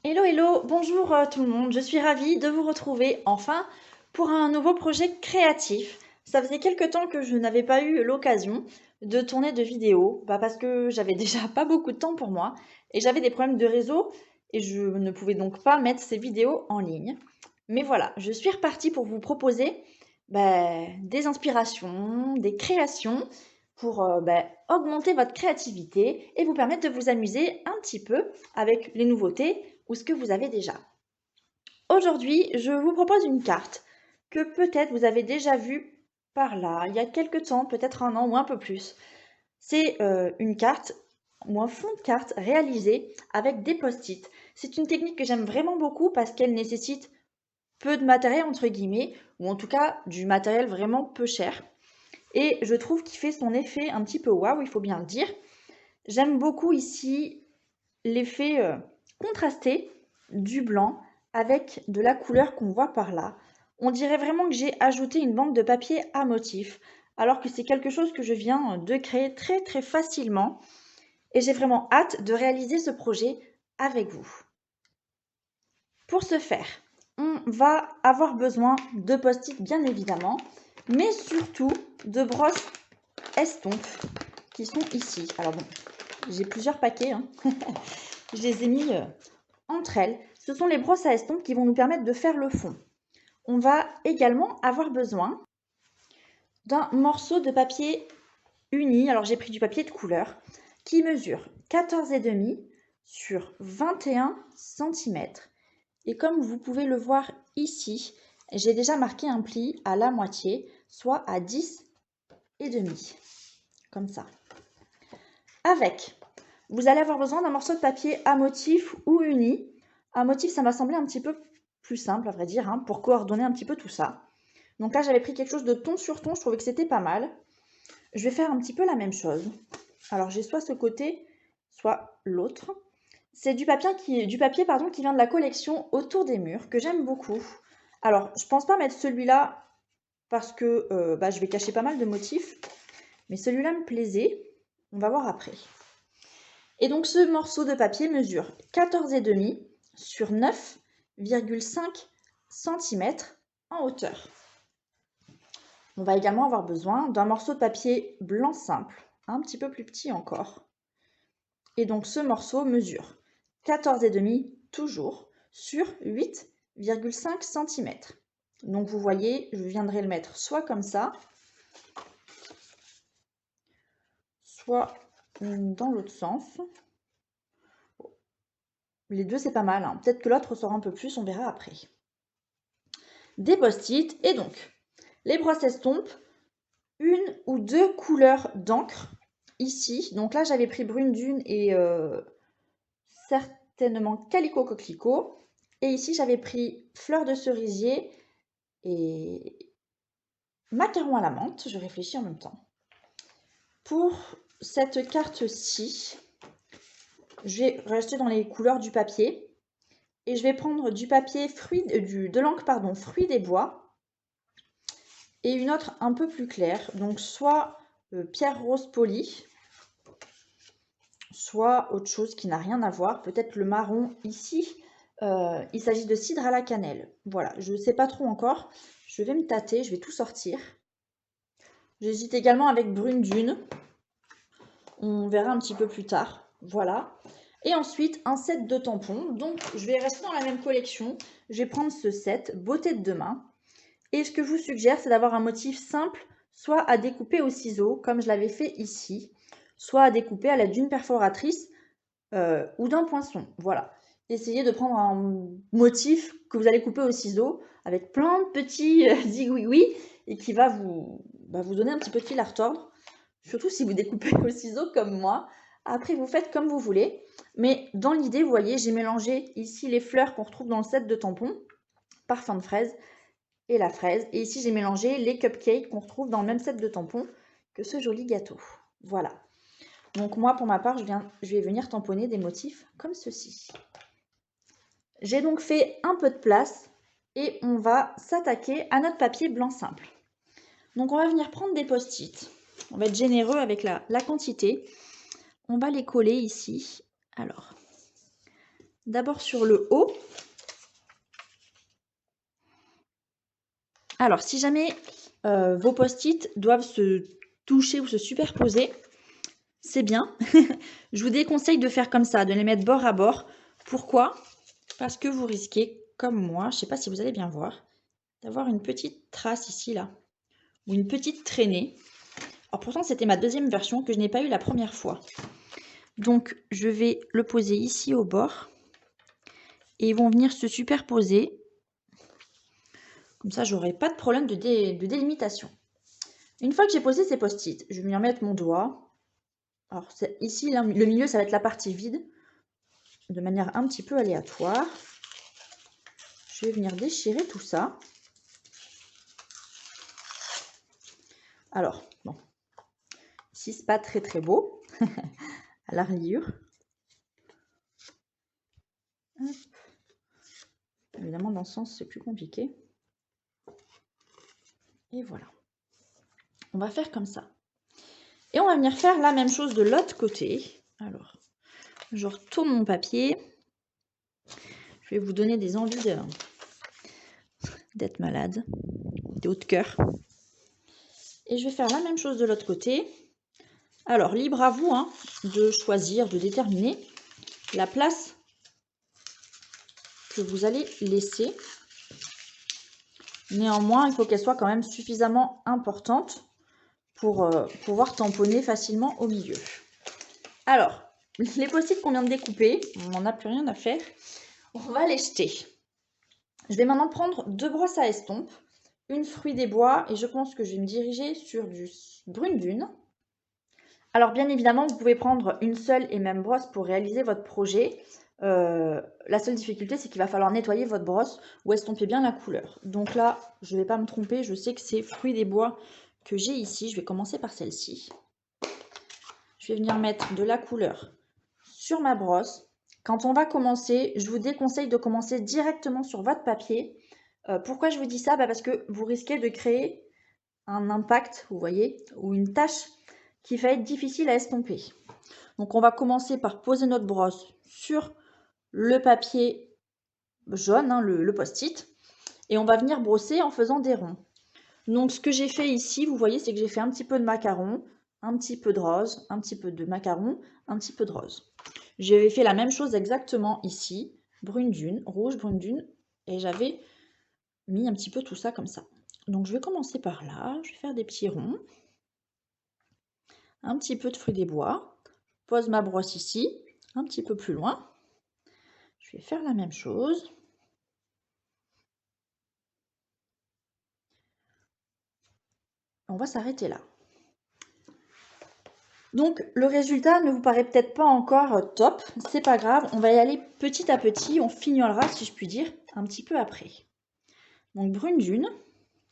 Hello, hello, bonjour tout le monde, je suis ravie de vous retrouver enfin pour un nouveau projet créatif. Ça faisait quelque temps que je n'avais pas eu l'occasion de tourner de vidéos, parce que j'avais déjà pas beaucoup de temps pour moi et j'avais des problèmes de réseau et je ne pouvais donc pas mettre ces vidéos en ligne. Mais voilà, je suis repartie pour vous proposer des inspirations, des créations pour augmenter votre créativité et vous permettre de vous amuser un petit peu avec les nouveautés ou ce que vous avez déjà. Aujourd'hui, je vous propose une carte que peut-être vous avez déjà vue par là, il y a quelques temps, peut-être un an ou un peu plus. C'est une carte ou un fond de carte réalisé avec des post-it. C'est une technique que j'aime vraiment beaucoup parce qu'elle nécessite peu de matériel entre guillemets, ou en tout cas du matériel vraiment peu cher. Et je trouve qu'il fait son effet un petit peu waouh, il faut bien le dire. J'aime beaucoup ici l'effet contrasté du blanc avec de la couleur qu'on voit par là. On dirait vraiment que j'ai ajouté une bande de papier à motif, alors que c'est quelque chose que je viens de créer très très facilement et j'ai vraiment hâte de réaliser ce projet avec vous. Pour ce faire, on va avoir besoin de post-it bien évidemment, mais surtout de brosses estompe qui sont ici. Alors bon, j'ai plusieurs paquets, hein. Je les ai mis entre elles. Ce sont les brosses à estompe qui vont nous permettre de faire le fond. On va également avoir besoin d'un morceau de papier uni. Alors j'ai pris du papier de couleur qui mesure 14,5 sur 21 cm. Et comme vous pouvez le voir ici, j'ai déjà marqué un pli à la moitié, soit à 10,5, comme ça. Avec, vous allez avoir besoin d'un morceau de papier à motif ou uni. À motif, ça m'a semblé un petit peu plus simple, à vrai dire, hein, pour coordonner un petit peu tout ça. Donc là, j'avais pris quelque chose de ton sur ton, je trouvais que c'était pas mal. Je vais faire un petit peu la même chose. Alors, j'ai soit ce côté, soit l'autre. C'est du papier qui vient de la collection Autour des murs, que j'aime beaucoup. Alors, je pense pas mettre celui-là parce que je vais cacher pas mal de motifs. Mais celui-là me plaisait. On va voir après. Et donc ce morceau de papier mesure 14,5 sur 9,5 cm en hauteur. On va également avoir besoin d'un morceau de papier blanc simple, un petit peu plus petit encore. Et donc ce morceau mesure 14,5 toujours sur 8,5 cm. Donc vous voyez, je viendrai le mettre soit comme ça, soit dans l'autre sens. Les deux, c'est pas mal, hein. Peut-être que l'autre sera un peu plus, on verra après. Des post-it et donc les brosses estompes, une ou deux couleurs d'encre ici. Donc là, j'avais pris brune dune et certainement calico coquelicot. Et ici, j'avais pris fleur de cerisier et macaron à la menthe. Je réfléchis en même temps. Pour cette carte-ci, je vais rester dans les couleurs du papier. Et je vais prendre du papier de l'encre fruit des bois et une autre un peu plus claire, donc soit pierre rose polie, soit autre chose qui n'a rien à voir, peut-être le marron ici. Il s'agit de cidre à la cannelle. Voilà, je ne sais pas trop encore. Je vais me tâter, je vais tout sortir. J'hésite également avec brune dune. On verra un petit peu plus tard. Voilà. Et ensuite, un set de tampons. Donc, je vais rester dans la même collection. Je vais prendre ce set, beauté de demain. Et ce que je vous suggère, c'est d'avoir un motif simple, soit à découper au ciseau, comme je l'avais fait ici, soit à découper à l'aide d'une perforatrice ou d'un poinçon. Voilà. Essayez de prendre un motif que vous allez couper au ciseau avec plein de petits zigouigoui et qui va vous donner un petit peu de fil à retordre. Surtout si vous découpez au ciseau comme moi. Après, vous faites comme vous voulez. Mais dans l'idée, vous voyez, j'ai mélangé ici les fleurs qu'on retrouve dans le set de tampons, parfum de fraise, et la fraise. Et ici, j'ai mélangé les cupcakes qu'on retrouve dans le même set de tampons que ce joli gâteau. Voilà. Donc moi, pour ma part, je vais venir tamponner des motifs comme ceci. J'ai donc fait un peu de place et on va s'attaquer à notre papier blanc simple. Donc on va venir prendre des post-it. On va être généreux avec la quantité. On va les coller ici. Alors, d'abord sur le haut. Alors, si jamais vos post-it doivent se toucher ou se superposer, c'est bien. Je vous déconseille de faire comme ça, de les mettre bord à bord. Pourquoi? Parce que vous risquez, comme moi, je ne sais pas si vous allez bien voir, d'avoir une petite trace ici, là, ou une petite traînée. Alors pourtant, c'était ma deuxième version que je n'ai pas eu la première fois. Donc, je vais le poser ici au bord. Et ils vont venir se superposer. Comme ça, j'aurai pas de problème de délimitation. Une fois que j'ai posé ces post-it, je vais venir mettre mon doigt. Alors ici, là, le milieu, ça va être la partie vide, de manière un petit peu aléatoire. Je vais venir déchirer tout ça. Alors, bon, ici, c'est pas très très beau, à la reliure. Hop. Évidemment, dans ce sens, c'est plus compliqué. Et voilà. On va faire comme ça. Et on va venir faire la même chose de l'autre côté. Alors, je retourne mon papier. Je vais vous donner des envies d'être malade, des hauts de cœur. Et je vais faire la même chose de l'autre côté. Alors, libre à vous de choisir, de déterminer la place que vous allez laisser. Néanmoins, il faut qu'elle soit quand même suffisamment importante pour pouvoir tamponner facilement au milieu. Alors, les post-it qu'on vient de découper, on n'en a plus rien à faire. On va les jeter. Je vais maintenant prendre 2 brosses à estompe, une fruit des bois, et je pense que je vais me diriger sur du brune dune. Alors bien évidemment, vous pouvez prendre une seule et même brosse pour réaliser votre projet. La seule difficulté, c'est qu'il va falloir nettoyer votre brosse ou estomper bien la couleur. Donc là, je ne vais pas me tromper, je sais que c'est fruit des bois que j'ai ici. Je vais commencer par celle-ci. Je vais venir mettre de la couleur sur ma brosse. Quand on va commencer, je vous déconseille de commencer directement sur votre papier. Pourquoi je vous dis ça? Parce que vous risquez de créer un impact, vous voyez, ou une tache qui va être difficile à estomper. Donc on va commencer par poser notre brosse sur le papier jaune, le post-it, et on va venir brosser en faisant des ronds. Donc ce que j'ai fait ici, vous voyez, c'est que j'ai fait un petit peu de macaron, un petit peu de rose, un petit peu de macaron, un petit peu de rose. J'avais fait la même chose exactement ici, brune dune, rouge, brune dune, et j'avais mis un petit peu tout ça comme ça. Donc je vais commencer par là, je vais faire des petits ronds, un petit peu de fruits des bois, pose ma brosse ici, un petit peu plus loin, je vais faire la même chose. On va s'arrêter là. Donc le résultat ne vous paraît peut-être pas encore top, c'est pas grave, on va y aller petit à petit, on fignolera si je puis dire un petit peu après. Donc brune dune,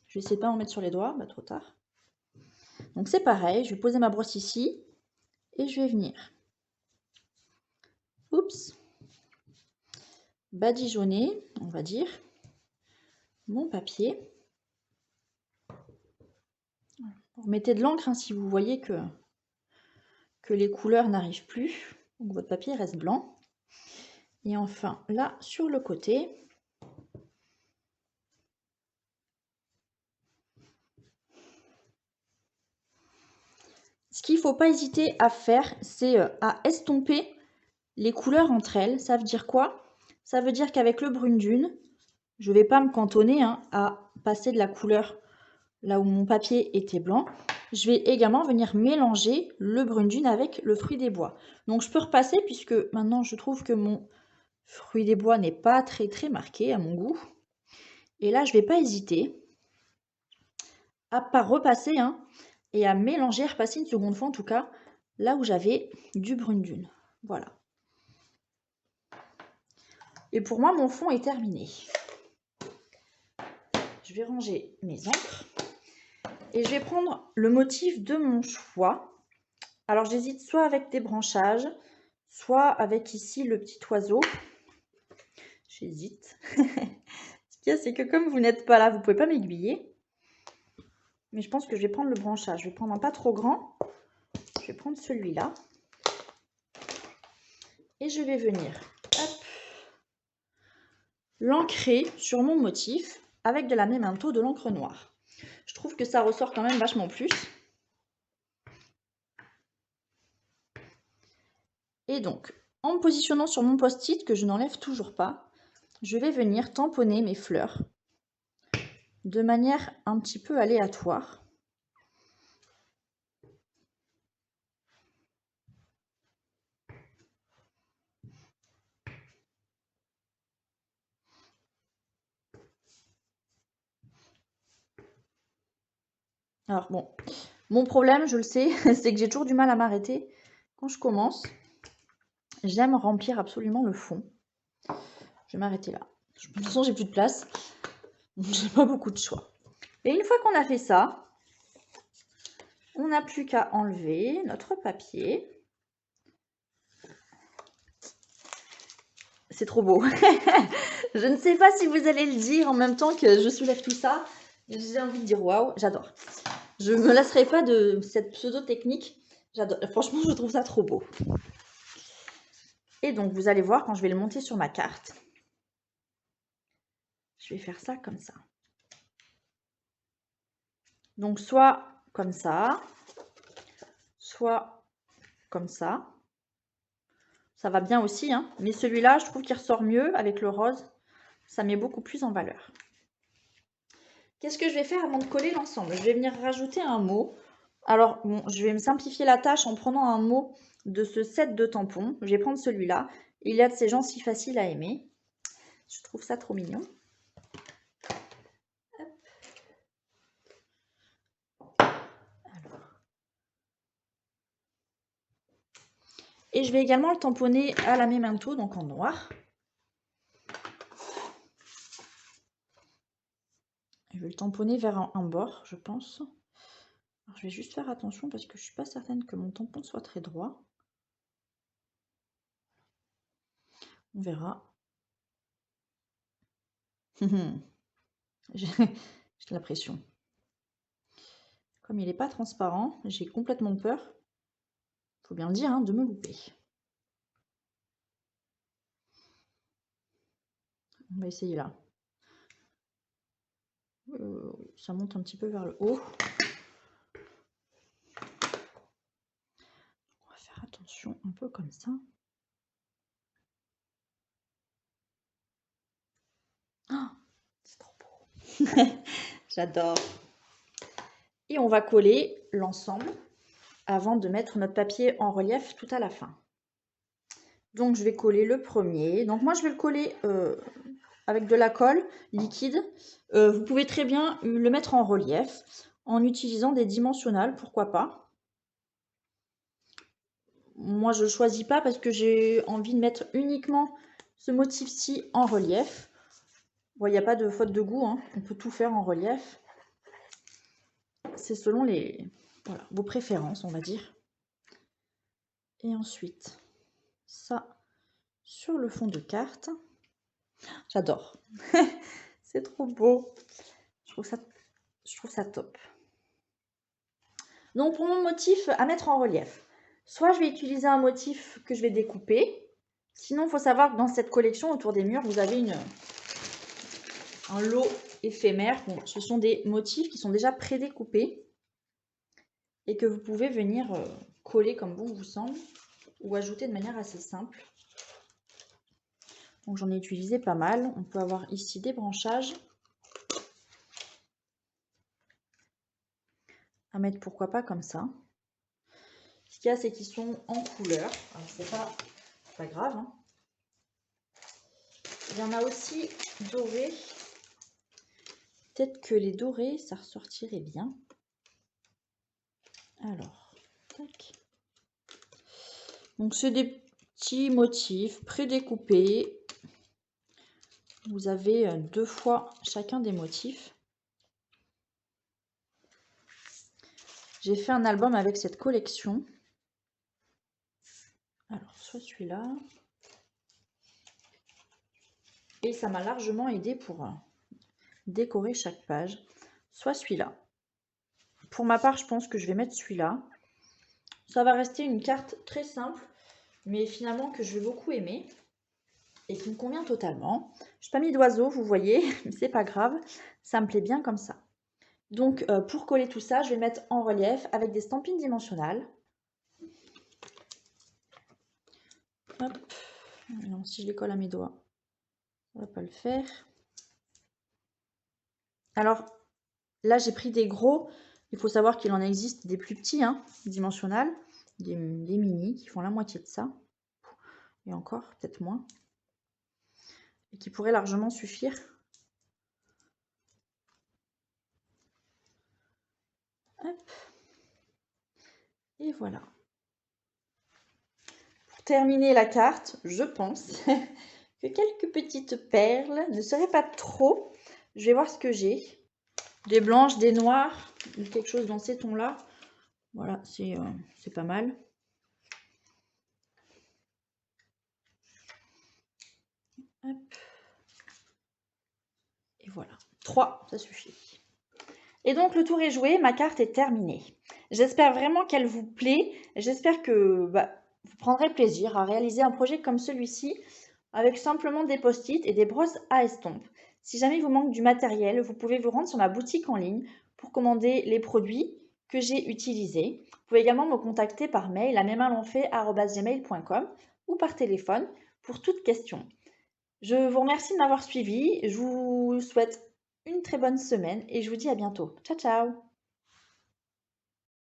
je vais essayer de pas en mettre sur les doigts, trop tard. Donc c'est pareil, je vais poser ma brosse ici et je vais venir, badigeonner, on va dire, mon papier. Vous remettez de l'encre si vous voyez que les couleurs n'arrivent plus, donc votre papier reste blanc. Et enfin là sur le côté, ce qu'il ne faut pas hésiter à faire, c'est à estomper les couleurs entre elles. Ça veut dire quoi? Ça veut dire qu'avec le brune dune, je ne vais pas me cantonner à passer de la couleur là où mon papier était blanc. Je vais également venir mélanger le brune dune avec le fruit des bois. Donc je peux repasser puisque maintenant je trouve que mon fruit des bois n'est pas très très marqué à mon goût. Et là je ne vais pas hésiter à pas repasser et à mélanger, repasser une seconde fois en tout cas, là où j'avais du brune dune. Voilà. Et pour moi, mon fond est terminé. Je vais ranger mes encres. Et je vais prendre le motif de mon choix. Alors j'hésite soit avec des branchages, soit avec ici le petit oiseau. J'hésite. Ce qu'il y a, c'est que comme vous n'êtes pas là, vous ne pouvez pas m'aiguiller. Mais je pense que je vais prendre le branchage. Je vais prendre un pas trop grand. Je vais prendre celui-là. Et je vais venir l'ancrer sur mon motif avec de la Memento de l'encre noire. Je trouve que ça ressort quand même vachement plus. Et donc, en me positionnant sur mon post-it que je n'enlève toujours pas, je vais venir tamponner mes fleurs de manière un petit peu aléatoire. Alors bon, mon problème, je le sais, c'est que j'ai toujours du mal à m'arrêter quand je commence. J'aime remplir absolument le fond. Je vais m'arrêter là. De toute façon, j'ai plus de place. J'ai pas beaucoup de choix. Et une fois qu'on a fait ça, on n'a plus qu'à enlever notre papier. C'est trop beau. Je ne sais pas si vous allez le dire en même temps que je soulève tout ça. J'ai envie de dire waouh, j'adore. Je me lasserai pas de cette pseudo-technique. J'adore. Franchement, je trouve ça trop beau. Et donc, vous allez voir quand je vais le monter sur ma carte. Je vais faire ça comme ça. Donc, soit comme ça, soit comme ça. Ça va bien aussi, hein. Mais celui-là, je trouve qu'il ressort mieux avec le rose. Ça met beaucoup plus en valeur. Qu'est-ce que je vais faire avant de coller l'ensemble? Je vais venir rajouter un mot. Alors, bon, je vais me simplifier la tâche en prenant un mot de ce set de tampons. Je vais prendre celui-là. Il y a de ces gens si faciles à aimer. Je trouve ça trop mignon. Et je vais également le tamponner à la Memento, donc en noir. Je vais le tamponner vers un bord, je pense. Alors, je vais juste faire attention parce que je ne suis pas certaine que mon tampon soit très droit. On verra. J'ai la pression. Comme il n'est pas transparent, j'ai complètement peur, faut bien le dire, hein, de me louper. On va essayer là. Ça monte un petit peu vers le haut. On va faire attention un peu comme ça. Oh, c'est trop beau. J'adore. Et on va coller l'ensemble avant de mettre notre papier en relief tout à la fin. Donc je vais coller le premier. Donc moi je vais le coller avec de la colle liquide. Vous pouvez très bien le mettre en relief en utilisant des dimensionnels, pourquoi pas. Moi je ne choisis pas parce que j'ai envie de mettre uniquement ce motif-ci en relief. Bon, il n'y a pas de faute de goût, hein. On peut tout faire en relief. C'est selon vos préférences, on va dire. Et ensuite, ça sur le fond de carte. J'adore. C'est trop beau. Je trouve ça top. Donc pour mon motif à mettre en relief, soit je vais utiliser un motif que je vais découper. Sinon, il faut savoir que dans cette collection, autour des murs, vous avez un lot éphémère. Bon, ce sont des motifs qui sont déjà prédécoupés et que vous pouvez venir coller comme bon vous semble ou ajouter de manière assez simple. Donc j'en ai utilisé pas mal. On peut avoir ici des branchages à mettre pourquoi pas comme ça. Ce qu'il y a, c'est qu'ils sont en couleur. Alors c'est pas grave, hein. Il y en a aussi dorés. Peut-être que les dorés, ça ressortirait bien. Alors, tac. Donc c'est des petits motifs prédécoupés. Vous avez 2 fois chacun des motifs. J'ai fait un album avec cette collection. Alors, soit celui-là. Et ça m'a largement aidé pour décorer chaque page. Soit celui-là. Pour ma part, je pense que je vais mettre celui-là. Ça va rester une carte très simple, mais finalement que je vais beaucoup aimer. et qui me convient totalement. Je n'ai pas mis d'oiseau, vous voyez, mais c'est pas grave, ça me plaît bien comme ça. Donc pour coller tout ça, je vais le mettre en relief avec des stampines dimensionnales. Hop. Non, si je les colle à mes doigts, ça va pas le faire. Alors là, j'ai pris des gros. Il faut savoir qu'il en existe des plus petits, hein, dimensionnels, des mini qui font la moitié de ça. Et encore, peut-être moins. Et qui pourraient largement suffire. Hop. Et voilà. Pour terminer la carte, je pense que quelques petites perles ne seraient pas trop. Je vais voir ce que j'ai. Des blanches, des noires, quelque chose dans ces tons-là. Voilà, c'est pas mal. Hop. Et voilà. 3, ça suffit. Et donc le tour est joué, ma carte est terminée. J'espère vraiment qu'elle vous plaît. J'espère que vous prendrez plaisir à réaliser un projet comme celui-ci avec simplement des post-it et des brosses à estompe. Si jamais il vous manque du matériel, vous pouvez vous rendre sur ma boutique en ligne pour commander les produits que j'ai utilisés. Vous pouvez également me contacter par mail à mesmainslonfait@gmail.com ou par téléphone pour toute question. Je vous remercie de m'avoir suivi. Je vous souhaite une très bonne semaine et je vous dis à bientôt. Ciao, ciao!